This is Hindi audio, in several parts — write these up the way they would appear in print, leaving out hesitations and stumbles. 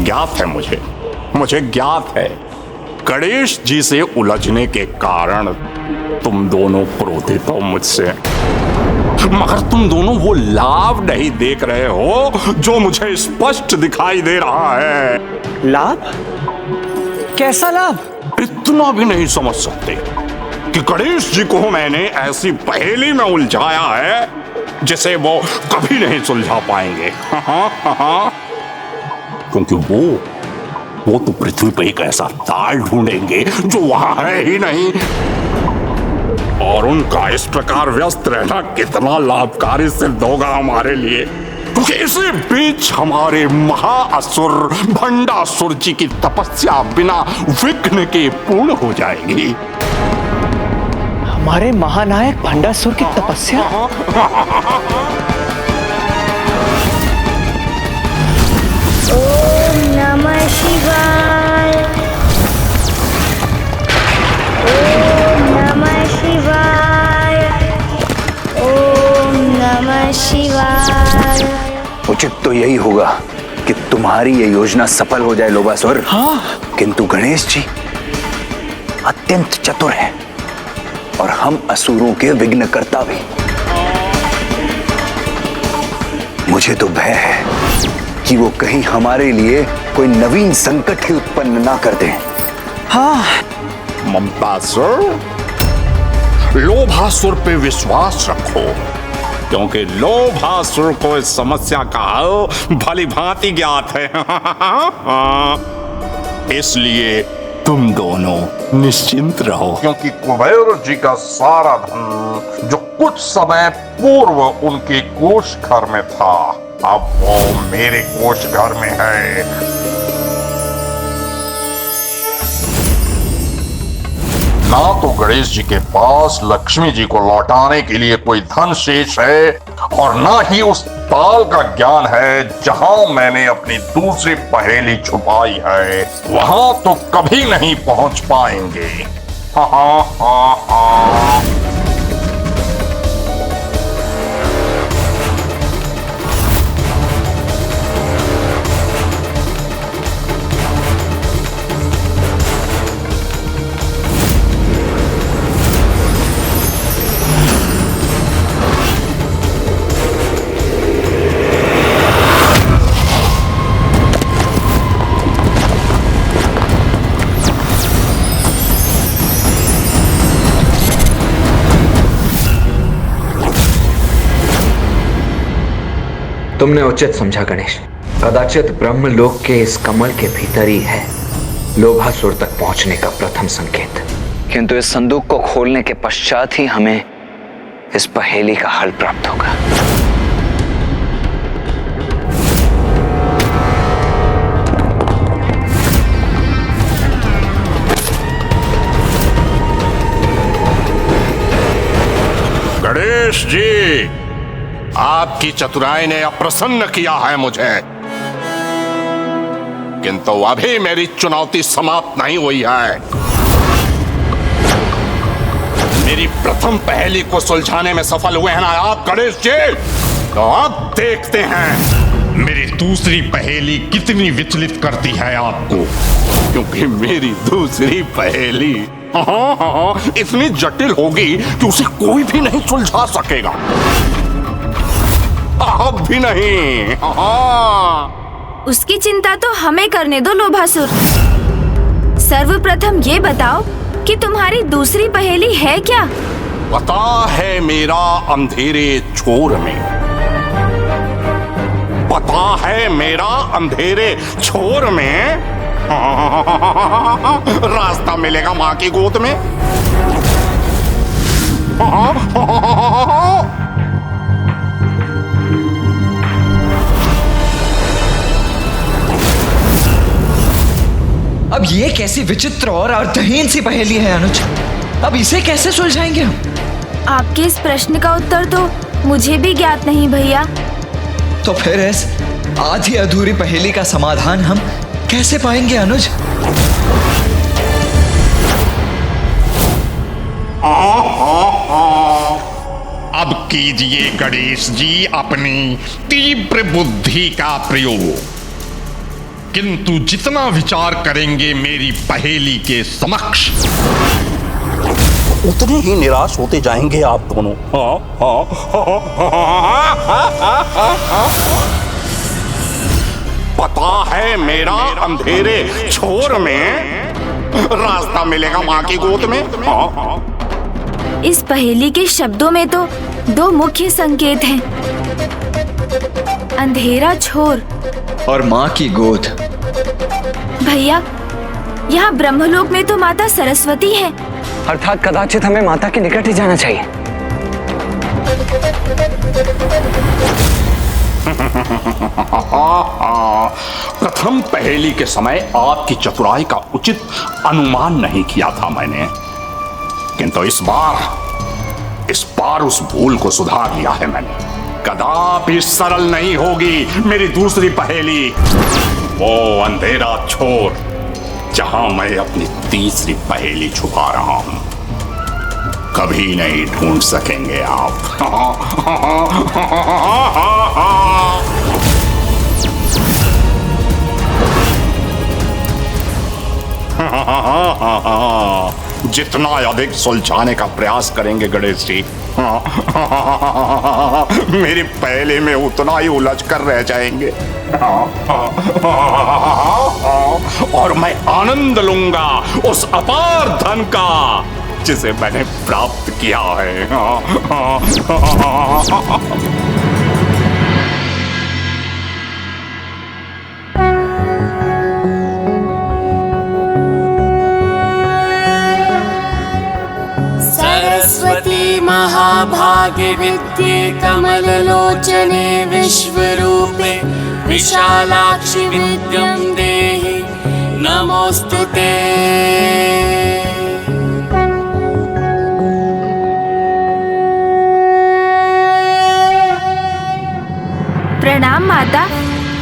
ज्ञात है मुझे ज्ञात है गणेश जी से उलझने के कारण तुम दोनों क्रोधित हो मुझसे, मगर तुम दोनों वो लाभ नहीं देख रहे हो जो मुझे स्पष्ट दिखाई दे रहा है। लाभ? कैसा लाभ? इतना भी नहीं समझ सकते कि गणेश जी को मैंने ऐसी पहेली में उलझाया है जिसे वो कभी नहीं सुलझा पाएंगे। क्योंकि वो तो पृथ्वी पर एक ऐसा ताल ढूंढेंगे जो वहां है ही नहीं, और उनका इस प्रकार व्यस्त रहना कितना लाभकारी सिद्ध होगा हमारे लिए, क्योंकि इसी बीच हमारे महाअसुर भंडासुर जी की तपस्या बिना विघ्न के पूर्ण हो जाएगी। हमारे महानायक भंडासुर की तपस्या? ओम नमः शिवाय। ओम नमः शिवाय। ओम नमः शिवाय। उचित तो यही होगा कि तुम्हारी ये योजना सफल हो जाए लोभासुर। हाँ। किंतु गणेश जी अत्यंत चतुर हैं और हम असुरों के विघ्नकर्ता भी। मुझे तो भय है कि वो कहीं हमारे लिए कोई नवीन संकट ही उत्पन्न ना कर दें। हाँ। ममतासुर, लोभासुर पे विश्वास रखो, क्योंकि लोभासुर को इस समस्या का हल भली भांति ज्ञात है। इसलिए तुम दोनों निश्चिंत रहो, क्योंकि कुबेर जी का सारा धन जो कुछ समय पूर्व उनके कोष घर में था, अब वो मेरे कोष घर में है। ना तो गणेश जी के पास लक्ष्मी जी को लौटाने के लिए कोई धन शेष है, और ना ही उस ताल का ज्ञान है जहां मैंने अपनी दूसरी पहेली छुपाई है, वहां तो कभी नहीं पहुंच पाएंगे। हा हा हा हा। तुमने उचित समझा गणेश। कदाचित ब्रह्मलोक के इस कमल के भीतर ही है लोभासुर तक पहुंचने का प्रथम संकेत। किंतु इस संदूक को खोलने के पश्चात ही हमें इस पहेली का हल प्राप्त होगा। गणेश जी, आपकी चतुराई ने अप्रसन्न किया है मुझे, किंतु अभी मेरी चुनौती समाप्त नहीं हुई है। मेरी प्रथम पहेली को सुलझाने में सफल हुए हैं ना आप गणेश जी, तो अब देखते हैं मेरी दूसरी पहेली कितनी विचलित करती है आपको, क्योंकि मेरी दूसरी पहेली इतनी जटिल होगी कि उसे कोई भी नहीं सुलझा सकेगा। अब भी नहीं। उसकी चिंता तो हमें करने दो लोभासुर। सर्वप्रथम ये बताओ कि तुम्हारी दूसरी पहेली है क्या? पता है मेरा अंधेरे छोर में, पता है मेरा अंधेरे छोर में रास्ता मिलेगा माँ की गोद में। अब ये कैसी विचित्र और अर्थहीन सी पहेली है अनुज, अब इसे कैसे सुलझाएंगे हम? आपके इस प्रश्न का उत्तर तो मुझे भी ज्ञात नहीं भैया। तो फिर इस आधी अधूरी पहेली का समाधान हम कैसे पाएंगे अनुज? अब कीजिए गणेश जी अपनी तीव्र बुद्धि का प्रयोग, किंतु जितना विचार करेंगे मेरी पहेली के समक्ष उतने ही निराश होते जाएंगे आप दोनों। पता है मेरा अंधेरे छोर में रास्ता मिलेगा माँ की गोद में। इस पहेली के शब्दों में तो दो मुख्य संकेत हैं, अंधेरा छोर और माँ की गोद। भैया, यहाँ ब्रह्मलोक में तो माता सरस्वती है। अर्थात कदाचित हमें माता के निकट ही जाना चाहिए। प्रथम पहेली के समय आपकी चतुराई का उचित अनुमान नहीं किया था मैंने, किंतु इस बार उस भूल को सुधार लिया है मैंने। कदापि सरल नहीं होगी मेरी दूसरी पहेली, वो अंधेरा छोर जहां मैं अपनी तीसरी पहेली छुपा रहा हूं। कभी नहीं ढूंढ सकेंगे आप। जितना अधिक सुलझाने का प्रयास करेंगे गणेश जी, मेरी पहले में उतना ही उलझ कर रह जाएंगे। और मैं आनंद लूंगा उस अपार धन का जिसे मैंने प्राप्त किया है। सरस्वती महाभागे विद्ये कमललोचने विश्वरूपे विशालाक्षि विद्यं देहि नमोस्तुते। प्रणाम माता।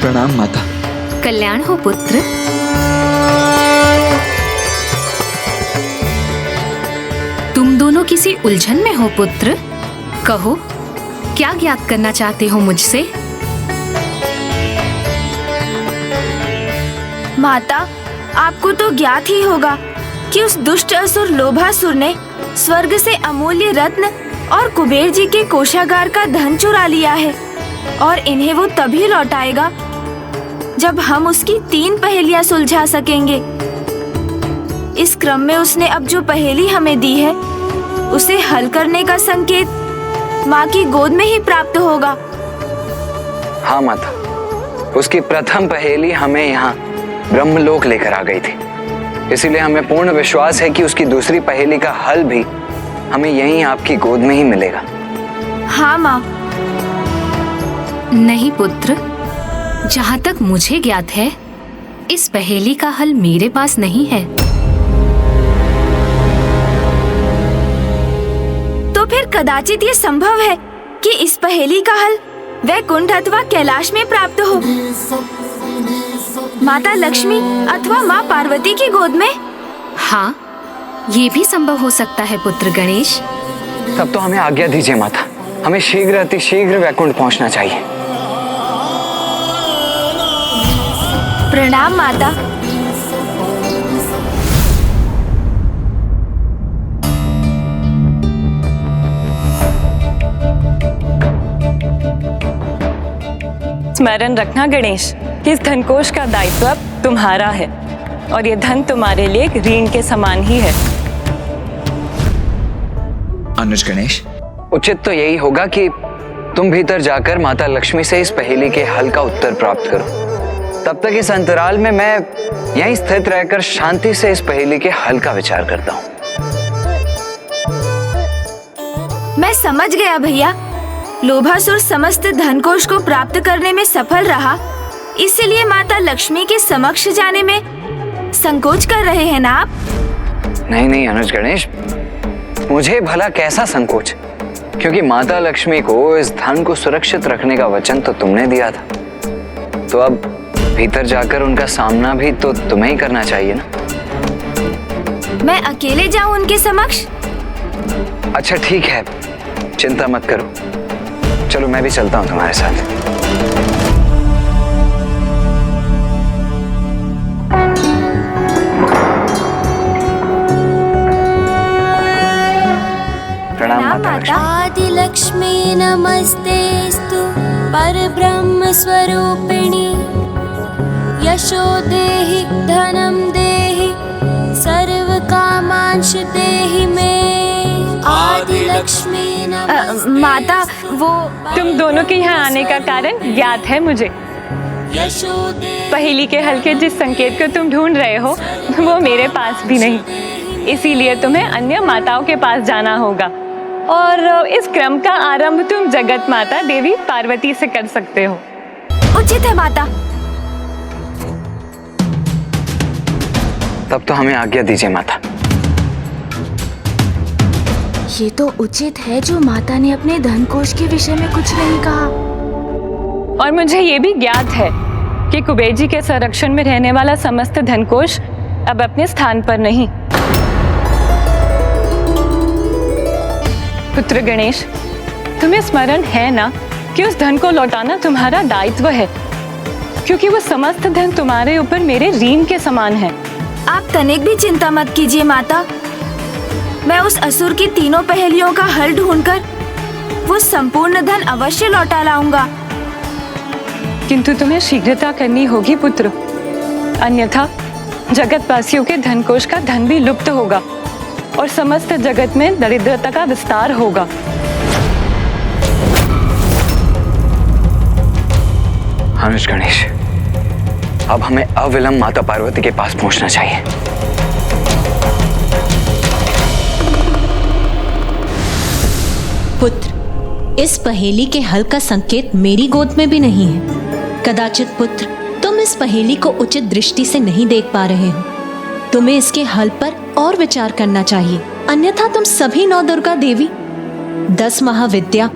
प्रणाम माता। कल्याण हो पुत्र। तुम दोनों किसी उलझन में हो पुत्र, कहो क्या ज्ञात करना चाहते हो मुझसे? माता, आपको तो ज्ञात ही होगा कि उस दुष्ट असुर लोभासुर ने स्वर्ग से अमूल्य रत्न और कुबेर जी के कोषागार का धन चुरा लिया है, और इन्हें वो तभी लौटाएगा जब हम उसकी 3 पहेलियां सुलझा सकेंगे। इस क्रम में उसने अब जो पहेली हमें दी है उसे हल करने का संकेत माँ की गोद में ही प्राप्त होगा। हाँ माता, उसकी प्रथम पहेली हमें यहाँ ब्रह्मलोक लेकर आ गई थी, इसीलिए हमें पूर्ण विश्वास है कि उसकी दूसरी पहेली का हल भी हमें यहीं आपकी गोद में ही मिलेगा। हाँ माँ। नहीं पुत्र, जहाँ तक मुझे ज्ञात है इस पहेली का हल मेरे पास नहीं है। तो फिर कदाचित ये संभव है कि इस पहेली का हल वैकुंठ अथवा कैलाश में प्राप्त हो, माता लक्ष्मी अथवा माँ पार्वती की गोद में। हाँ, ये भी संभव हो सकता है पुत्र गणेश। तब तो हमें आज्ञा दीजिए माता, हमें शीघ्र अतिशीघ्र वैकुंठ पहुंचना चाहिए। प्रणाम माता। स्मरण रखना गणेश कि इस धनकोष का दायित्व अब तुम्हारा है, और ये धन तुम्हारे लिए एक ऋण के समान ही है। अनुज गणेश, उचित तो यही होगा कि तुम भीतर जाकर माता लक्ष्मी से इस पहेली के हल का उत्तर प्राप्त करो। तब तक इस अंतराल में मैं यहीं स्थित रहकर शांति से इस पहेली के हल का विचार करता हूँ। मैं समझ गया भैया, लोभासुर समस्त धनकोष को प्राप्त करने में सफल रहा, इसीलिए माता लक्ष्मी के समक्ष जाने में संकोच कर रहे हैं ना आप? नहीं नहीं अनुज गणेश, मुझे भला कैसा संकोच, क्योंकि माता लक्ष्मी को इस धन को सुरक्षित रखने का वचन तो तुमने दिया था, तो अब भीतर जाकर उनका सामना भी तो तुम्हें ही करना चाहिए ना। मैं अकेले जाऊं उनके समक्ष? अच्छा ठीक है, चिंता मत करो, चलो मैं भी चलता हूँ तुम्हारे साथ। प्रणाम माता लक्ष्मी। आदिलक्ष्मी नमस्तेस्तु परब्रह्म स्वरूपिणी यशो देहि धनं देहि सर्व कामांश देहि मे। आदिलक्ष्मी माता, वो तुम दोनों के यहाँ आने का कारण ज्ञात है मुझे। पहेली के हल के जिस संकेत को तुम ढूंढ रहे हो वो मेरे पास भी नहीं, इसीलिए तुम्हें अन्य माताओं के पास जाना होगा और इस क्रम का आरंभ तुम जगत माता देवी पार्वती से कर सकते हो। उचित है माता। तब तो हमें आज्ञा दीजिए माता। ये तो उचित है जो माता ने अपने धन कोष के विषय में कुछ नहीं कहा। और मुझे ये भी ज्ञात है कि कुबेर जी के संरक्षण में रहने वाला समस्त धन कोष अब अपने स्थान पर नहीं। पुत्र गणेश, तुम्हें स्मरण है ना कि उस धन को लौटाना तुम्हारा दायित्व है, क्योंकि वो समस्त धन तुम्हारे ऊपर मेरे ऋण के समान है। आप तनिक भी चिंता मत कीजिए माता, मैं उस असुर की तीनों पहेलियों का हल ढूंढकर वो संपूर्ण धन अवश्य लौटा लाऊंगा। किंतु तुम्हें शीघ्रता करनी होगी पुत्र, अन्यथा जगतवासियों के धन कोष का धन भी लुप्त होगा और समस्त जगत में दरिद्रता का विस्तार होगा। अनुज गणेश, अब हमें अविलंब माता पार्वती के पास पहुंचना चाहिए। पुत्र, इस पहेली के हल का संकेत मेरी गोद में भी नहीं है। कदाचित पुत्र तुम इस पहेली को उचित दृष्टि से नहीं देख पा रहे हो। तुम्हें इसके हल पर और विचार करना चाहिए, अन्यथा तुम सभी 9 दुर्गा देवी, 10 महाविद्या,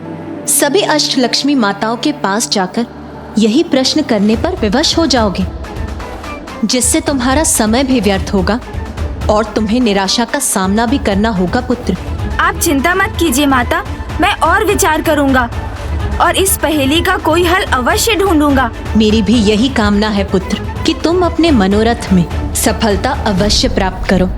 सभी अष्टलक्ष्मी माताओं के पास जाकर यही प्रश्न करने पर विवश हो जाओगे, जिससे तुम्हारा समय भी व्यर्थ होगा और तुम्हें निराशा का सामना भी करना होगा। पुत्र, आप चिंता मत कीजिए माता, मैं और विचार करूंगा और इस पहेली का कोई हल अवश्य ढूंढूंगा। मेरी भी यही कामना है पुत्र कि तुम अपने मनोरथ में सफलता अवश्य प्राप्त करो।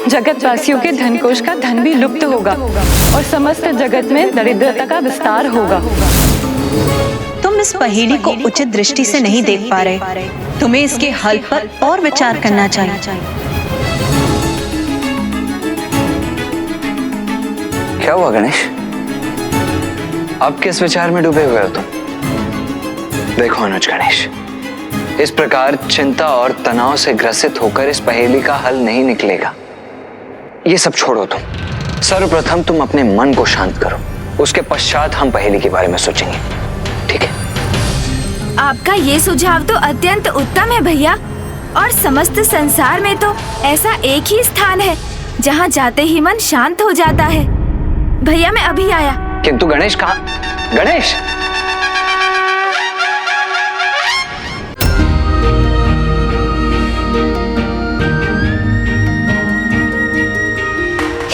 जगतवासियों के धन कोष का धन भी लुप्त होगा और समस्त जगत में दरिद्रता का विस्तार होगा। तुम इस पहेली को उचित दृष्टि से नहीं देख पा रहे, तुम्हें इसके हल पर और विचार करना चाहिए। क्या हुआ गणेश, अब किस विचार में डूबे हुए हो तुम? देखो अनुज गणेश, इस प्रकार चिंता और तनाव से ग्रसित होकर इस पहेली का हल नहीं निकलेगा। ये सब छोड़ो तुम, सर्वप्रथम तुम अपने मन को शांत करो, उसके पश्चात हम पहेली के बारे में सोचेंगे, ठीक है? आपका ये सुझाव तो अत्यंत उत्तम है भैया, और समस्त संसार में तो ऐसा एक ही स्थान है जहाँ जाते ही मन शांत हो जाता है। भैया मैं अभी आया। किंतु गणेश कहाँ? गणेश!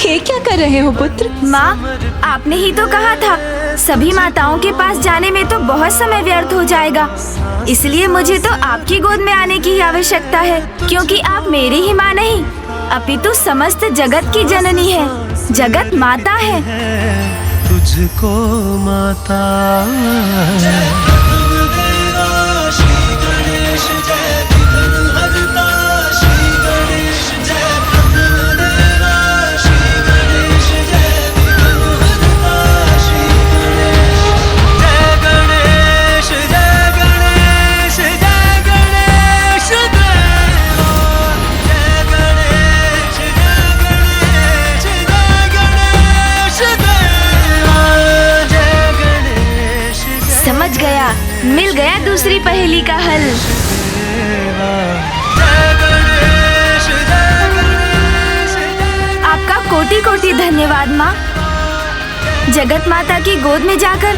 ये क्या कर रहे हो पुत्र? माँ, आपने ही तो कहा था सभी माताओं के पास जाने में तो बहुत समय व्यर्थ हो जाएगा, इसलिए मुझे तो आपकी गोद में आने की आवश्यकता है, क्योंकि आप मेरी ही माँ नहीं अपितु समस्त जगत की जननी है, जगत माता है। तुझको माता मिल गया दूसरी पहेली का हल। आपका कोटि कोटि धन्यवाद माँ। जगत माता की गोद में जाकर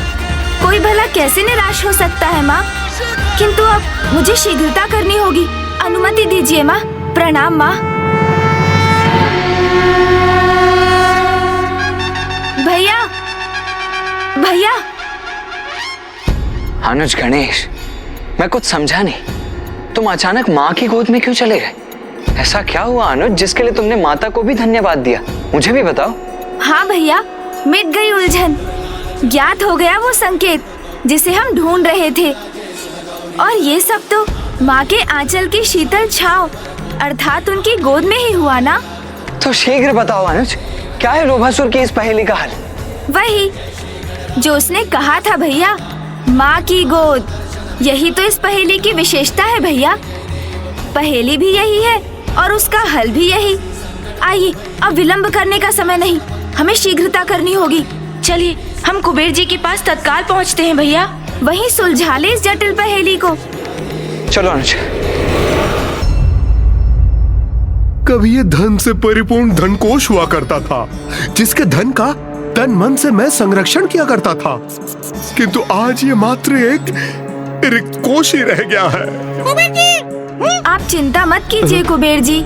कोई भला कैसे निराश हो सकता है माँ। किंतु अब मुझे शीघ्रता करनी होगी। अनुमति दीजिए माँ। प्रणाम माँ। भैया, भैया। अनुज गणेश, मैं कुछ समझा नहीं। तुम अचानक माँ की गोद में क्यों चले गए? ऐसा क्या हुआ अनुज जिसके लिए तुमने माता को भी धन्यवाद दिया? मुझे भी बताओ। हाँ भैया, मिट गई उलझन। ज्ञात हो गया वो संकेत जिसे हम ढूंढ रहे थे। और ये सब तो माँ के आंचल की शीतल छांव अर्थात उनकी गोद में ही हुआ ना। तो शीघ्र बताओ अनुज, क्या है लोभासुर की इस पहेली का हल? वही जो उसने कहा था भैया, माँ की गोद। यही तो इस पहेली की विशेषता है भैया। पहेली भी यही है और उसका हल भी यही। आइए, अब विलंब करने का समय नहीं, हमें शीघ्रता करनी होगी। चलिए हम कुबेर जी के पास तत्काल पहुँचते हैं भैया। वहीं सुलझा ले इस जटिल पहेली को। चलो अनुज। कभी ये धन से परिपूर्ण धनकोश हुआ करता था, जिसके धन का तन मन से मैं संरक्षण किया करता था। किंतु आज ये मात्र एक रिक्त कोश ही रह गया है। कुबेर जी! आप चिंता मत कीजिए कुबेर जी।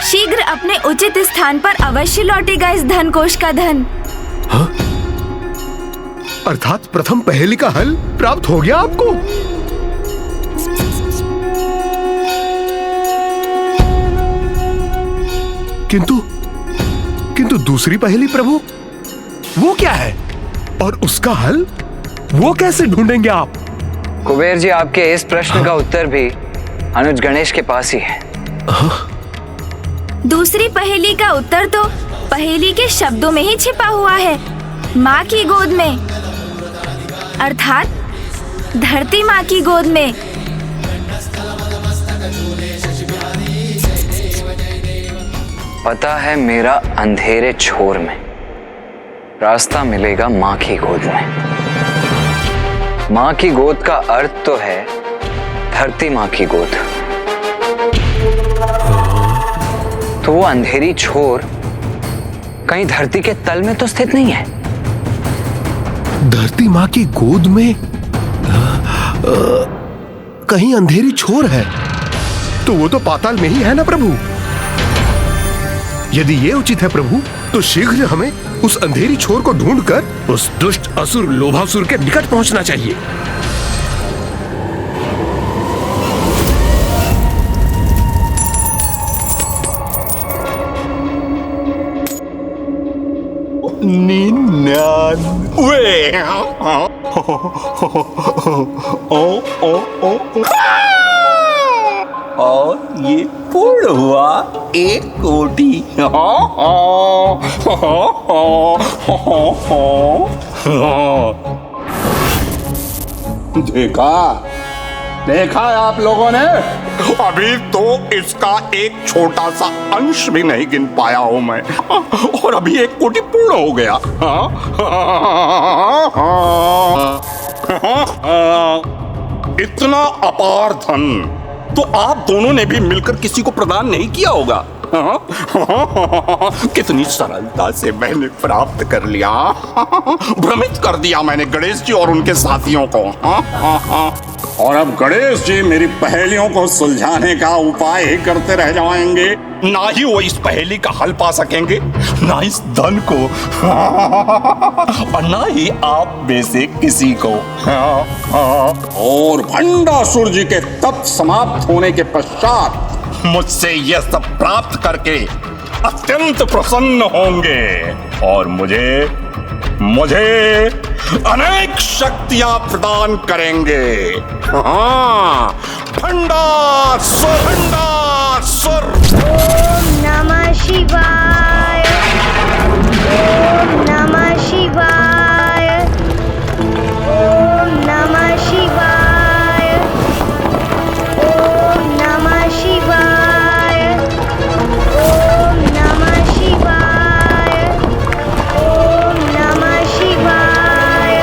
शीघ्र अपने उचित स्थान पर अवश्य लौटेगा इस धनकोश का धन। हाँ? अर्थात प्रथम पहेली का हल प्राप्त हो गया आपको? किंतु दूसरी पहेली प्रभु, वो क्या है? और उसका हल वो कैसे ढूंढेंगे आप? कुबेर जी, आपके इस प्रश्न का उत्तर भी अनुज गणेश के पास ही है। दूसरी पहेली का उत्तर तो पहेली के शब्दों में ही छिपा हुआ है। माँ की गोद में, अर्थात धरती माँ की गोद में। पता है मेरा अंधेरे छोर में रास्ता मिलेगा माँ की गोद में। माँ की गोद का अर्थ तो है धरती माँ की गोद। तो वो अंधेरी छोर कहीं धरती के तल में तो स्थित नहीं है। धरती माँ की गोद में कहीं अंधेरी छोर है, तो वो तो पाताल में ही है ना प्रभु। यदि ये उचित है प्रभु, तो शीघ्र हमें उस अंधेरी छोर को ढूंढकर उस दुष्ट असुर लोभासुर के निकट पहुंचना चाहिए। और ये पूर्ण हुआ 1 कोटि। देखा है आप लोगों ने? अभी तो इसका एक छोटा सा अंश भी नहीं गिन पाया हूं मैं, और अभी 1 कोटि पूर्ण हो गया। इतना अपार धन तो आप दोनों ने भी मिलकर किसी को प्रदान नहीं किया होगा। कितनी सरलता से मैंने प्राप्त कर लिया। भ्रमित कर दिया मैंने गणेश जी और उनके साथियों को। और अब गणेश जी मेरी पहेलियों को सुलझाने का उपाय ही करते रह जाएंगे। ना ही वो इस पहेली का हल पा सकेंगे, ना इस धन को, और ना ही आप में से किसी को। और भंडासुर जी के तप समाप्त होने के पश्चात मुझसे यह सब प्राप्त करके अत्यंत प्रसन्न होंगे और मुझे अनेक शक्तियां प्रदान करेंगे। हाँ, भंडासुर। ओम नमः शिवाय। ओम नमः शिवाय। ओम नमः शिवाय। ओम नमः शिवाय। ओम नमः शिवाय। ओम नमः शिवाय।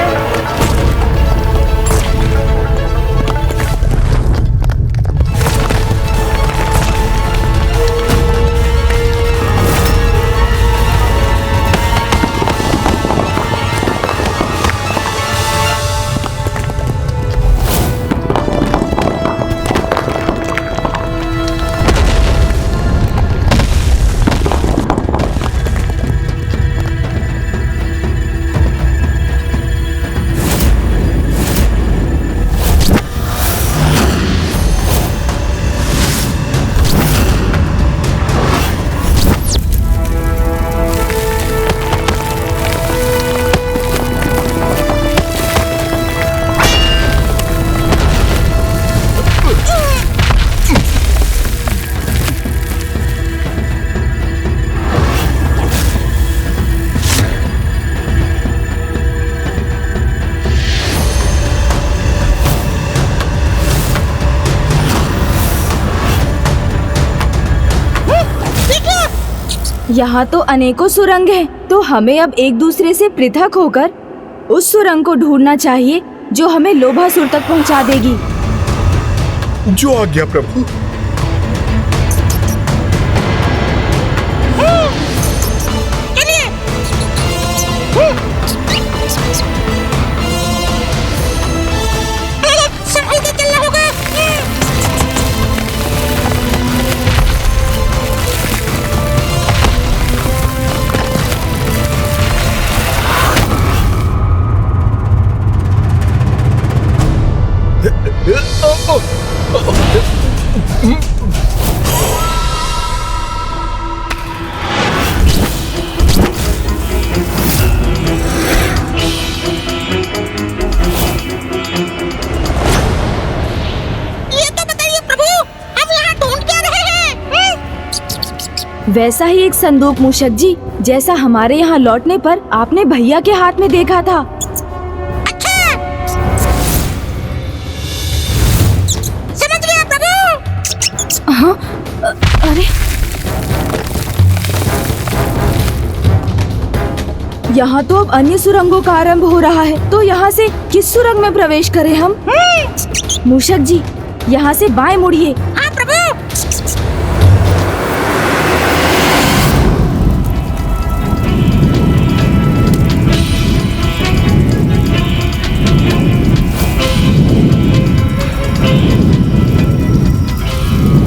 यहाँ तो अनेकों सुरंग हैं, तो हमें अब एक दूसरे से पृथक होकर उस सुरंग को ढूंढना चाहिए जो हमें लोभासुर तक पहुँचा देगी। जो आज्ञा प्रभु। वैसा ही एक संदूक मूषक जी, जैसा हमारे यहाँ लौटने पर आपने भैया के हाथ में देखा था। समझ गया प्रभु। हाँ, अरे यहाँ तो अब अन्य सुरंगों का आरंभ हो रहा है, तो यहाँ से किस सुरंग में प्रवेश करें हम? मूषक जी, यहाँ से बाएं मुड़िए। हाँ प्रभु।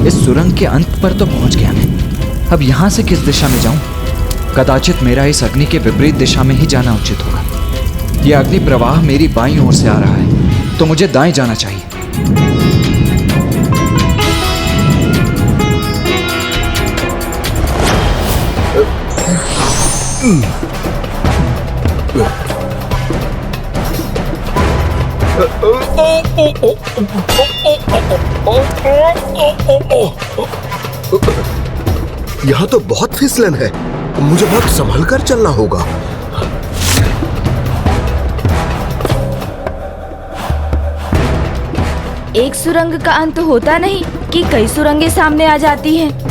इस सुरंग के अंत पर तो पहुंच गया मैं। अब यहाँ से किस दिशा में जाऊं? कदाचित मेरा इस अग्नि के विपरीत दिशा में ही जाना उचित होगा। यह अग्नि प्रवाह मेरी बाईं ओर से आ रहा है, तो मुझे दाएं जाना चाहिए। यहाँ तो बहुत फिसलन है, मुझे बहुत संभल कर चलना होगा। एक सुरंग का अंत होता नहीं कि कई सुरंगें सामने आ जाती हैं।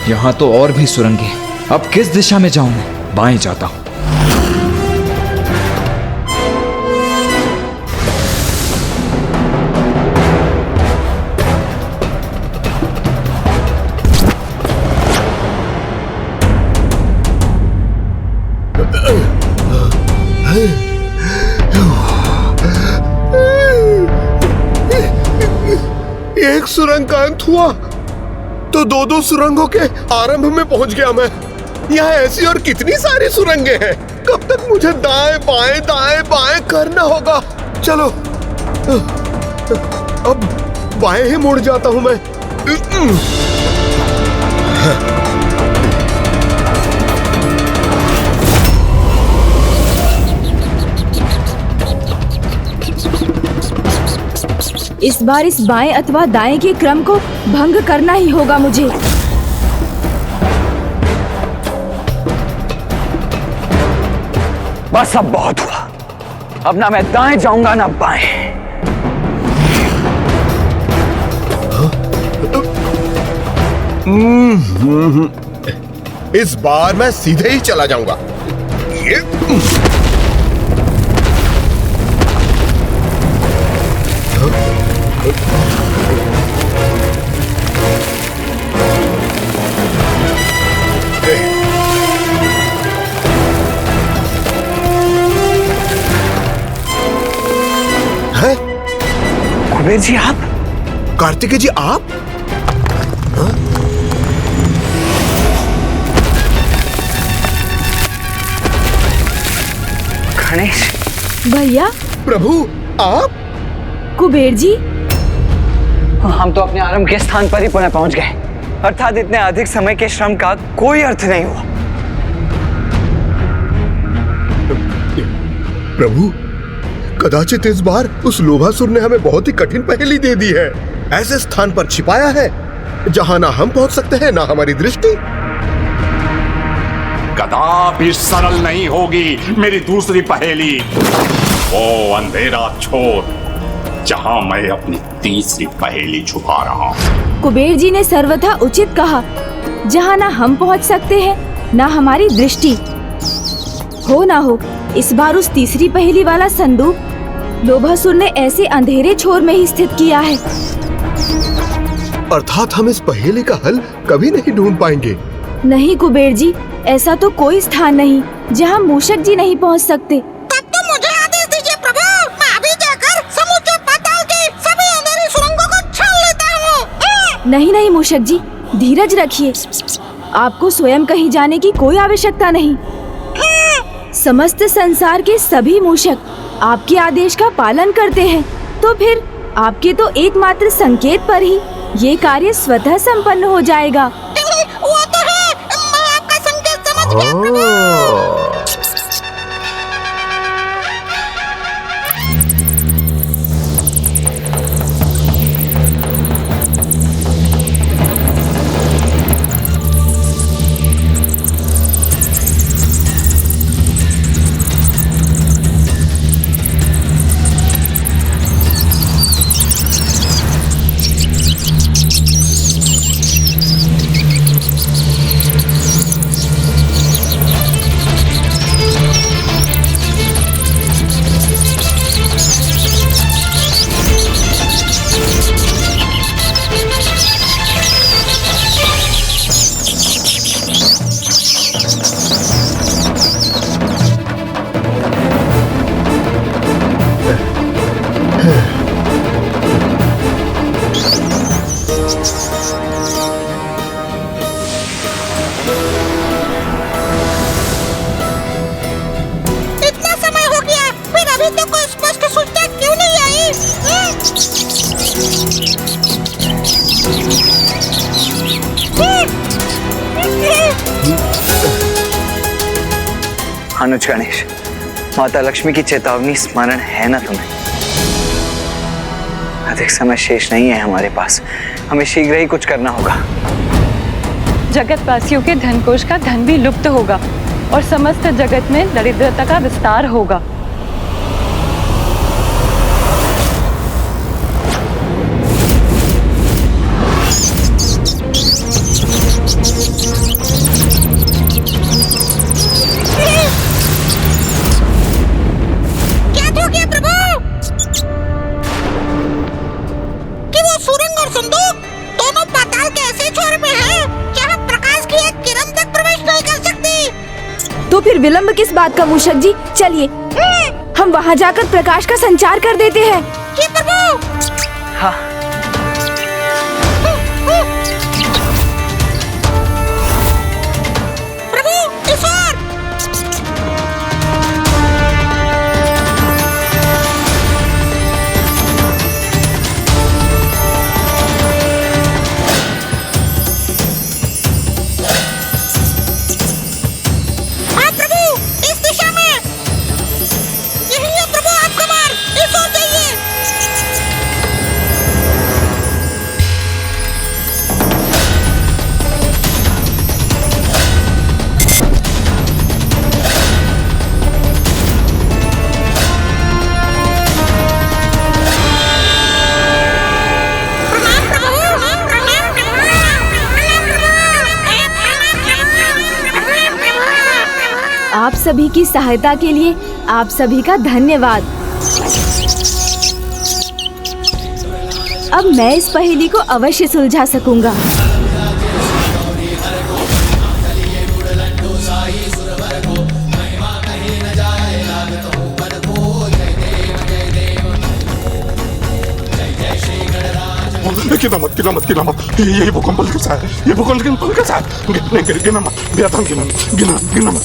यहाँ तो और भी सुरंगें। अब किस दिशा में जाऊं मैं? बाएं जाता हूं। एक सुरंग का अंत हुआ तो दो सुरंगों के आरंभ में पहुंच गया मैं। यहाँ ऐसी और कितनी सारी सुरंगें हैं। कब तक मुझे दाएं बाएं करना होगा? चलो अब बाएं ही मुड़ जाता हूं मैं। इस बार इस बाएं अथवा दाएं के क्रम को भंग करना ही होगा मुझे। बस अब बहुत हुआ। अब ना मैं दाएं जाऊंगा ना बाएं। इस बार मैं सीधे ही चला जाऊंगा। कुबेर जी आप? कार्तिकेय जी आप? गणेश भैया। प्रभु आप? कुबेर जी हम तो अपने आरंभ के स्थान पर ही पुनः पहुंच गए, अर्थात इतने अधिक समय के श्रम का कोई अर्थ नहीं हुआ। प्रभु, कदाचित इस बार उस लोभासुर ने हमें बहुत ही कठिन पहेली दे दी है। ऐसे स्थान पर छिपाया है जहां ना हम पहुंच सकते हैं ना हमारी दृष्टि। कदापि सरल नहीं होगी मेरी दूसरी पहेली। वो अंधेरा छोड़ जहां मैं अपनी तीसरी पहेली छुपा रहा हूं। कुबेर जी ने सर्वथा उचित कहा, जहाँ ना हम पहुँच सकते हैं ना हमारी दृष्टि। हो ना हो इस बार उस तीसरी पहेली वाला संदूक लोभासुर ने ऐसे अंधेरे छोर में ही स्थित किया है। अर्थात हम इस पहेली का हल कभी नहीं ढूंढ पाएंगे। नहीं कुबेर जी, ऐसा तो कोई स्थान नहीं जहाँ मूषक जी नहीं पहुँच सकते। तब तो मुझे आदेश दीजिए प्रभु, मैं अभी जाकर समुद्र पाताल की सभी अंधेरी सुरंगों को छान लेता हूँ। नहीं नहीं मूषक जी, धीरज रखिए। आपको स्वयं कहीं जाने की कोई आवश्यकता नहीं। समस्त संसार के सभी मूषक आपके आदेश का पालन करते हैं, तो फिर आपके तो एकमात्र संकेत पर ही ये कार्य स्वतः संपन्न हो जाएगा। वो तो है, मैं आपका संकेत समझ गया प्रभु। अनुज गणेश, माता लक्ष्मी की चेतावनी स्मरण है ना तुम्हें? अधिक समय शेष नहीं है हमारे पास, हमें शीघ्र ही कुछ करना होगा। जगतवासियों के धनकोष का धन भी लुप्त होगा और समस्त जगत में दरिद्रता का विस्तार होगा। तो फिर विलंब किस बात का मूषक जी, चलिए हम वहाँ जाकर प्रकाश का संचार कर देते हैं। जी प्रभु। हाँ। प्रभु ईश्वर। आप सभी की सहायता के लिए आप सभी का धन्यवाद। अब मैं इस पहेली को अवश्य सुलझा सकूंगा। गिना मत, ये भूकंप कैसा है? ये भूकंप कैसा है? गिना मत, बेतन गिना मत।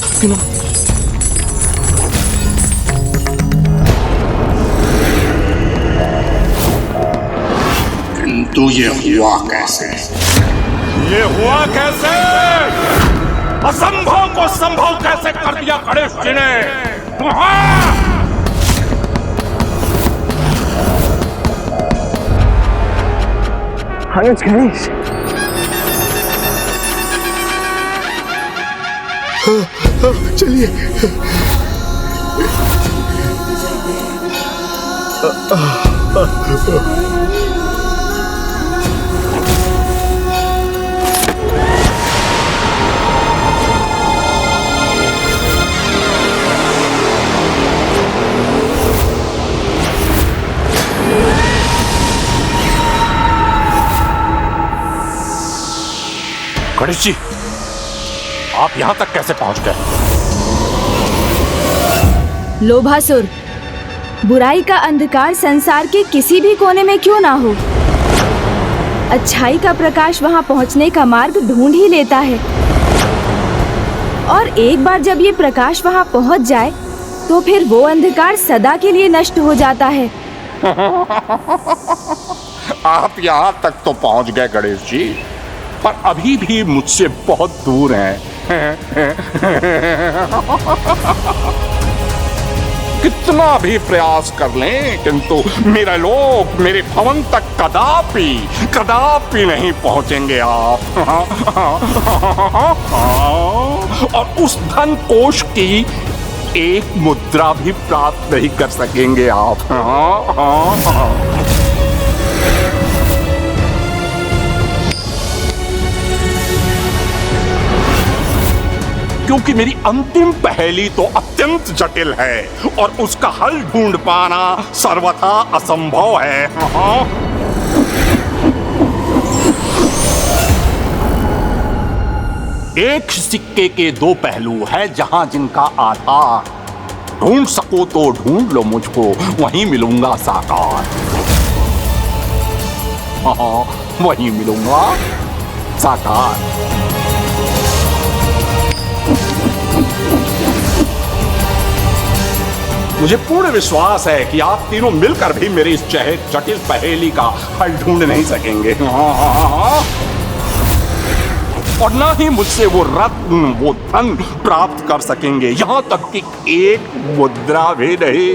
किंतु ये हुआ कैसे? ये हुआ कैसे? असंभव को संभव कैसे कर दिया गणेश जी ने? अनुज गणेश, चलिए। गणेश जी, आप यहां तक कैसे पहुंच गए? लोभासुर, बुराई का अंधकार संसार के किसी भी कोने में क्यों ना हो, अच्छाई का प्रकाश वहां पहुंचने का मार्ग ढूंढ ही लेता है। और एक बार जब ये प्रकाश वहां पहुंच जाए तो फिर वो अंधकार सदा के लिए नष्ट हो जाता है। आप यहाँ तक तो पहुँच गए गणेश जी, पर अभी भी मुझसे बहुत दूर हैं। कितना भी प्रयास कर लें, किंतु मेरा लोक, मेरे भवन तक कदापि कदापि नहीं पहुंचेंगे आप। और उस धन कोश की एक मुद्रा भी प्राप्त नहीं कर सकेंगे आप। क्योंकि मेरी अंतिम पहेली तो अत्यंत जटिल है और उसका हल ढूंढ पाना सर्वथा असंभव है। एक सिक्के के दो पहलू है, जहां जिनका आधार ढूंढ सको तो ढूंढ लो मुझको, वहीं मिलूंगा साकार। वहीं मिलूंगा साकार। मुझे पूर्ण विश्वास है कि आप तीनों मिलकर भी मेरी इस जटिल पहेली का हल ढूंढ नहीं सकेंगे। और ना ही मुझसे वो रत्न, वो धन प्राप्त कर सकेंगे, यहां तक कि एक मुद्रा भी नहीं।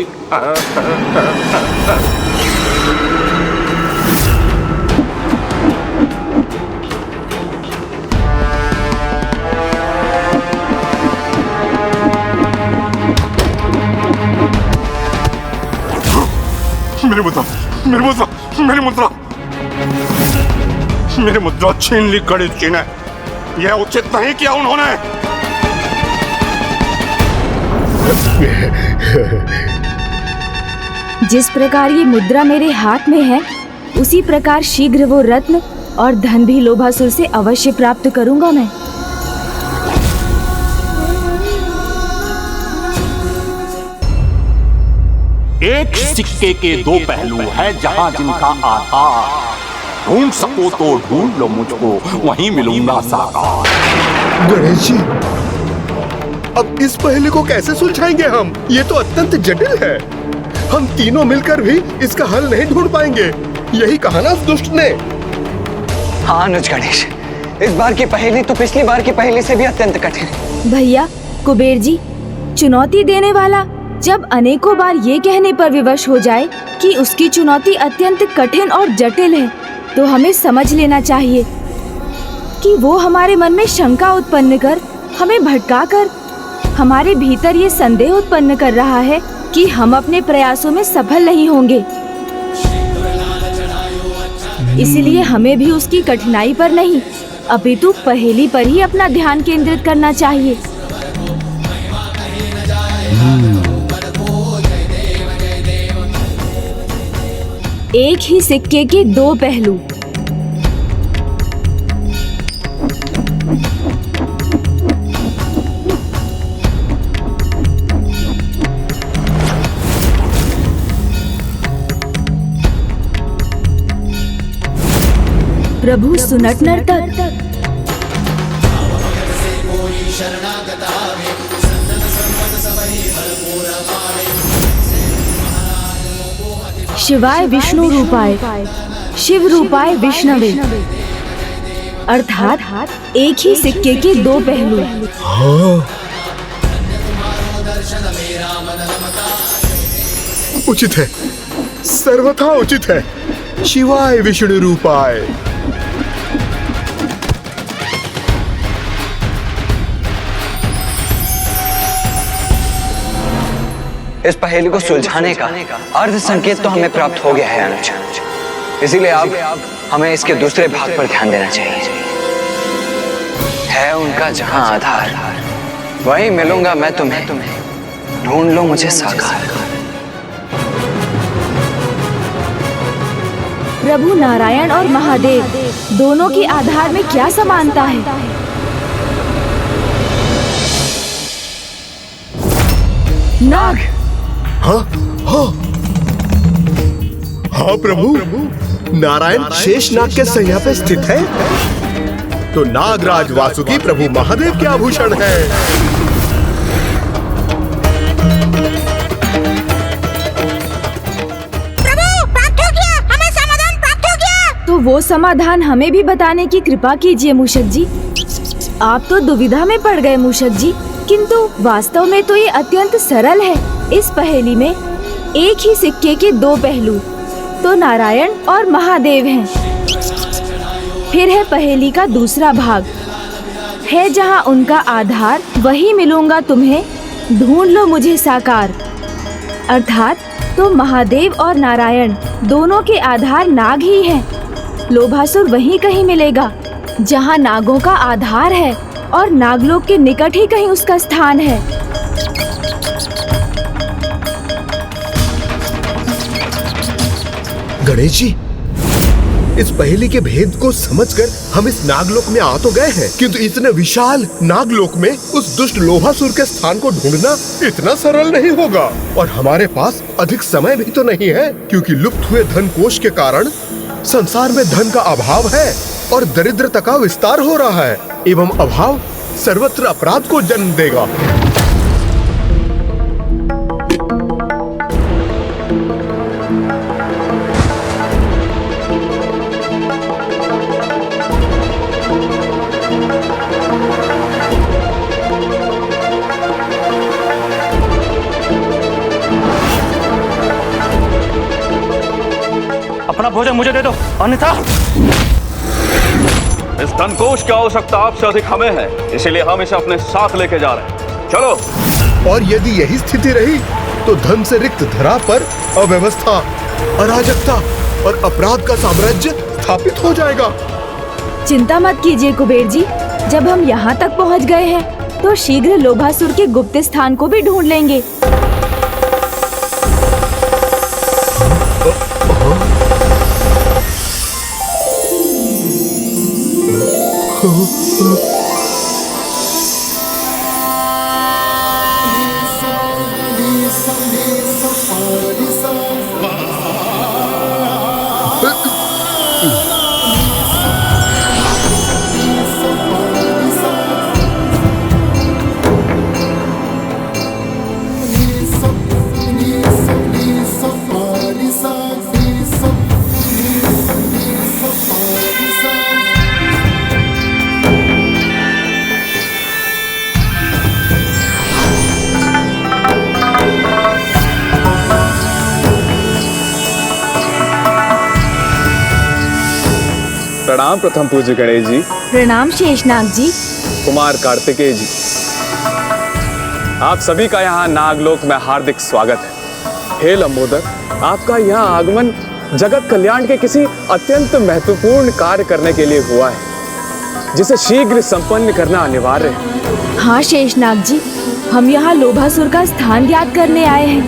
मेरी मुद्रा छीन ली गणेश जी ने। यह उचित नहीं किया उन्होंने। जिस प्रकार ये मुद्रा मेरे हाथ में है, उसी प्रकार शीघ्र वो रत्न और धन भी लोभासुर से अवश्य प्राप्त करूंगा मैं। एक सिक्के के दो पहलू है, जहां जिनका आधार ढूंढ सको तो ढूंढ लो मुझको, वहीं मिलूंगा साकार। गणेश जी, अब इस पहेली को कैसे सुलझाएंगे हम? ये तो अत्यंत जटिल है। हम तीनों मिलकर भी इसका हल नहीं ढूंढ पाएंगे। यही कहा ना उस दुष्ट ने। हाँ अनुज गणेश, इस बार की पहेली तो पिछली बार की पहेली से भी अत्यंत कठिन है। भैया कुबेर जी, चुनौती देने वाला जब अनेकों बार ये कहने पर विवश हो जाए कि उसकी चुनौती अत्यंत कठिन और जटिल है, तो हमें समझ लेना चाहिए कि वो हमारे मन में शंका उत्पन्न कर, हमें भटकाकर हमारे भीतर ये संदेह उत्पन्न कर रहा है कि हम अपने प्रयासों में सफल नहीं होंगे। इसलिए हमें भी उसकी कठिनाई पर नहीं, अपितु पहेली पर ही अपना ध्यान केंद्रित करना चाहिए। एक ही सिक्के के दो पहलू। प्रभु सुनट नर्तक। शिवाय विष्णु रूपाय। शिव रूपाय विष्णवे, अर्थात एक ही सिक्के के दो पहलू। उचित है, सर्वथा उचित है। शिवाय विष्णु रूपाय। इस पहेली को सुलझाने का अर्ध संकेत तो हमें प्राप्त हो गया है अनुज, इसीलिए अब हमें इसके दूसरे भाग पर ध्यान देना चाहिए। है उनका जहां आधार, वहीं मिलूंगा मैं तुम्हें, ढूंढ लो मुझे साकार। प्रभु नारायण और महादेव दोनों के आधार में क्या समानता है? नाग। हाँ हाँ हाँ प्रभु, नारायण शेषनाग के सैया पे स्थित है, तो नागराज वासुकी प्रभु महादेव के आभूषण है। तो वो समाधान हमें भी बताने की कृपा कीजिए मूषक जी। आप तो दुविधा में पड़ गए मूषक जी, किंतु वास्तव में तो ये अत्यंत सरल है। इस पहेली में एक ही सिक्के के दो पहलू तो नारायण और महादेव हैं। फिर है पहेली का दूसरा भाग, है जहाँ उनका आधार, वही मिलूंगा तुम्हें, ढूंढ लो मुझे साकार। अर्थात तो महादेव और नारायण दोनों के आधार नाग ही हैं। लोभासुर वहीं कहीं मिलेगा जहाँ नागों का आधार है, और नागलोक के निकट ही कहीं उसका स्थान है। गणेश जी, इस पहेली के भेद को समझकर हम इस नागलोक में आ तो गए हैं, किंतु इतने विशाल नागलोक में उस दुष्ट लोभासुर के स्थान को ढूंढना इतना सरल नहीं होगा। और हमारे पास अधिक समय भी तो नहीं है, क्योंकि लुप्त हुए धन कोष के कारण संसार में धन का अभाव है और दरिद्रता का विस्तार हो रहा है, एवं अभाव सर्वत्र अपराध को जन्म देगा। अपना भोजन मुझे दे दो, अन्यथा इस धनकोष की आवश्यकता आपसे अधिक हमें है, इसीलिए हम इसे अपने साथ लेके जा रहे हैं। चलो। और यदि यही स्थिति रही तो धन से रिक्त धरा पर अव्यवस्था, अराजकता और अपराध का साम्राज्य स्थापित हो जाएगा। चिंता मत कीजिए कुबेर जी, जब हम यहाँ तक पहुँच गए हैं तो शीघ्र लोभासुर के गुप्त स्थान को भी ढूंढ लेंगे। प्रणाम प्रथम पूज्य गणेश जी। प्रणाम शेषनाग जी। कुमार कार्तिकेय जी, आप सभी का यहाँ नागलोक में हार्दिक स्वागत है। हे लंबोदर, आपका यहाँ आगमन जगत कल्याण के किसी अत्यंत महत्वपूर्ण कार्य करने के लिए हुआ है, जिसे शीघ्र संपन्न करना अनिवार्य है। हाँ शेषनाग जी, हम यहाँ लोभासुर का स्थान ज्ञात करने आए हैं,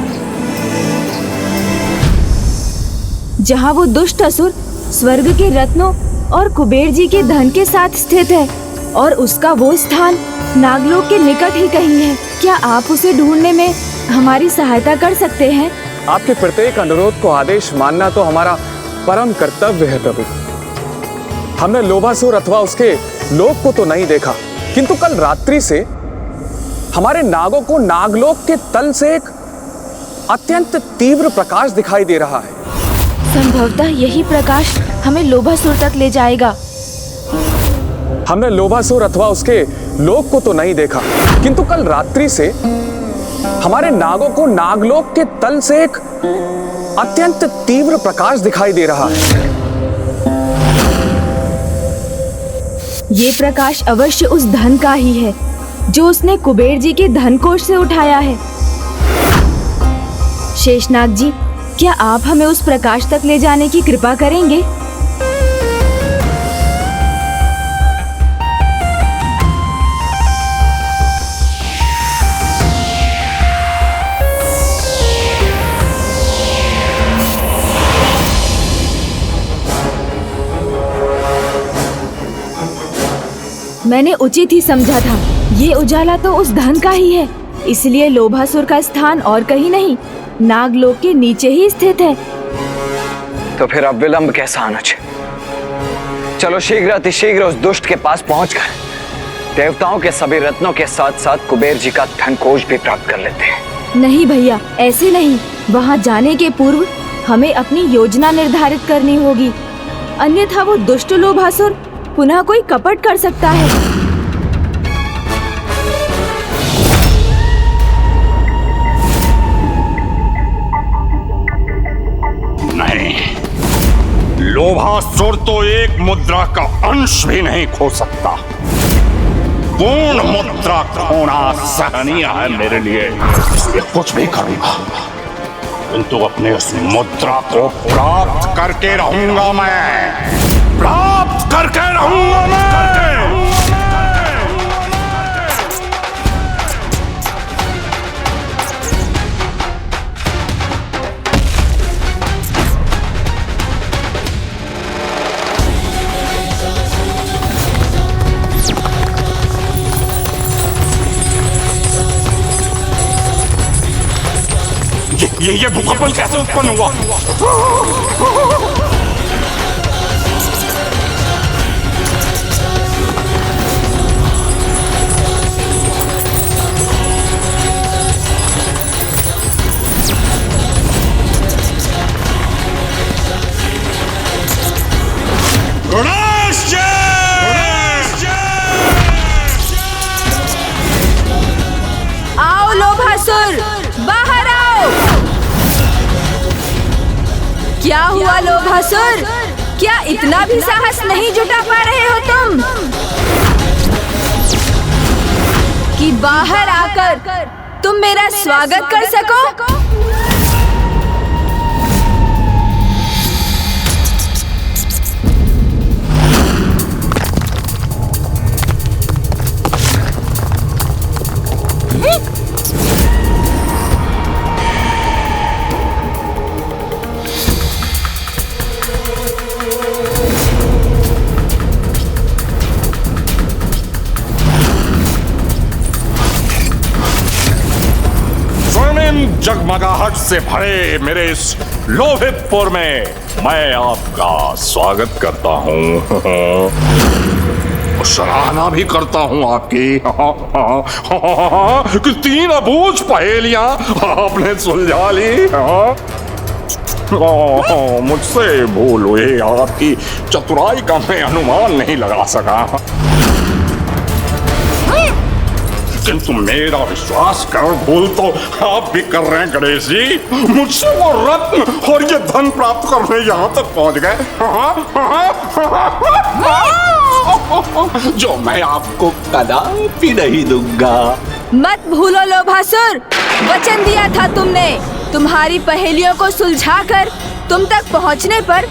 जहाँ वो दुष्ट असुर स्वर्ग के रत्नों और कुबेर जी के धन के साथ स्थित है, और उसका वो स्थान नागलोक के निकट ही कहीं है। क्या आप उसे ढूंढने में हमारी सहायता कर सकते हैं? आपके प्रत्येक अनुरोध को आदेश मानना तो हमारा परम कर्तव्य है प्रभु। हमने लोभासुर अथवा उसके लोक को तो नहीं देखा, किंतु कल रात्रि से हमारे नागों को नागलोक के तल से एक अत्यंत तीव्र प्रकाश दिखाई दे रहा है। संभवतः यही प्रकाश हमें लोभासुर तक ले जाएगा। हमने लोभासुर अथवा उसके लोक को तो नहीं देखा, किंतु कल रात्रि से हमारे नागों को नागलोक के तल से एक अत्यंत तीव्र प्रकाश दिखाई दे रहा है। ये प्रकाश अवश्य उस धन का ही है जो उसने कुबेर जी के धन कोष से उठाया है। शेषनाग जी, क्या आप हमें उस प्रकाश तक ले जाने की कृपा करेंगे? मैंने उचित ही समझा था, ये उजाला तो उस धन का ही है, इसलिए लोभासुर का स्थान और कहीं नहीं, नागलोक के नीचे ही स्थित है। तो फिर अब विलंब कैसा अनुज? चलो शीघ्र अतिशीघ्र उस दुष्ट के पास पहुंचकर देवताओं के सभी रत्नों के साथ साथ कुबेर जी का धन कोष भी प्राप्त कर लेते हैं। नहीं भैया, ऐसे नहीं। वहां जाने के पूर्व हमें अपनी योजना निर्धारित करनी होगी, अन्यथा वो दुष्ट लोभासुर पुनः कोई कपट कर सकता है। नहीं, लोभासुर तो एक मुद्रा का अंश भी नहीं खो सकता। पूर्ण मुद्रा खोना सहनीय है मेरे लिए, इसलिए कुछ भी करूंगा, किंतु अपने उस मुद्रा को प्राप्त करके रहूंगा मैं, प्राप्त करके रहूंगा मैं। ये भूकंप कैसे उत्पन्न हुआ? आओ लोभासुर, बाहर आओ। क्या हुआ लोभासुर? क्या इतना भी साहस नहीं जुटा पा रहे हो तुम कि बाहर आकर तुम मेरा स्वागत कर सको? जगमगाहट से भरे मेरे इस लोहितपुर में मैं आपका स्वागत करता हूँ, सराहना भी करता हूँ आपकी कि 3 अबूझ पहेलियां आपने सुलझा ली। मुझसे भूल हुई, आपकी चतुराई का मैं अनुमान नहीं लगा सका, किंतु मेरा विश्वास कर भूल तो आप भी कर रहे हैं गणेश जी। मुझसे वो रत्न और ये धन प्राप्त करने यहाँ तक पहुँच गए जो मैं आपको कदापि नहीं दूंगा। मत भूलो लोभासुर, वचन दिया था तुमने, तुम्हारी पहेलियों को सुलझाकर तुम तक पहुँचने पर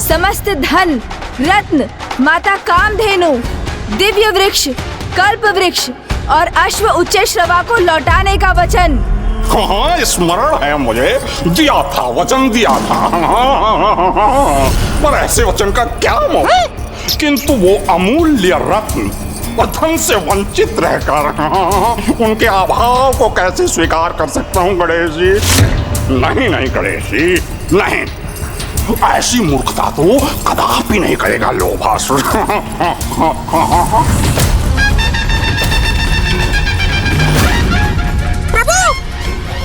समस्त धन, रत्न, माता कामधेनु, दिव्य वृक्ष, कल्प वृक्ष और अश्व उच्च श्रवा को लौटाने का वचन। हाँ, स्मरण है मुझे, दिया था, वचन दिया था, पर ऐसे वचन का क्या मोह? किंतु वो अमूल्य रत्न और धन से वंचित रहकर उनके अभाव को कैसे स्वीकार कर सकता हूँ गणेश जी? नहीं नहीं गणेश जी, नहीं, ऐसी मूर्खता तो कदापि नहीं करेगा लोभासुर।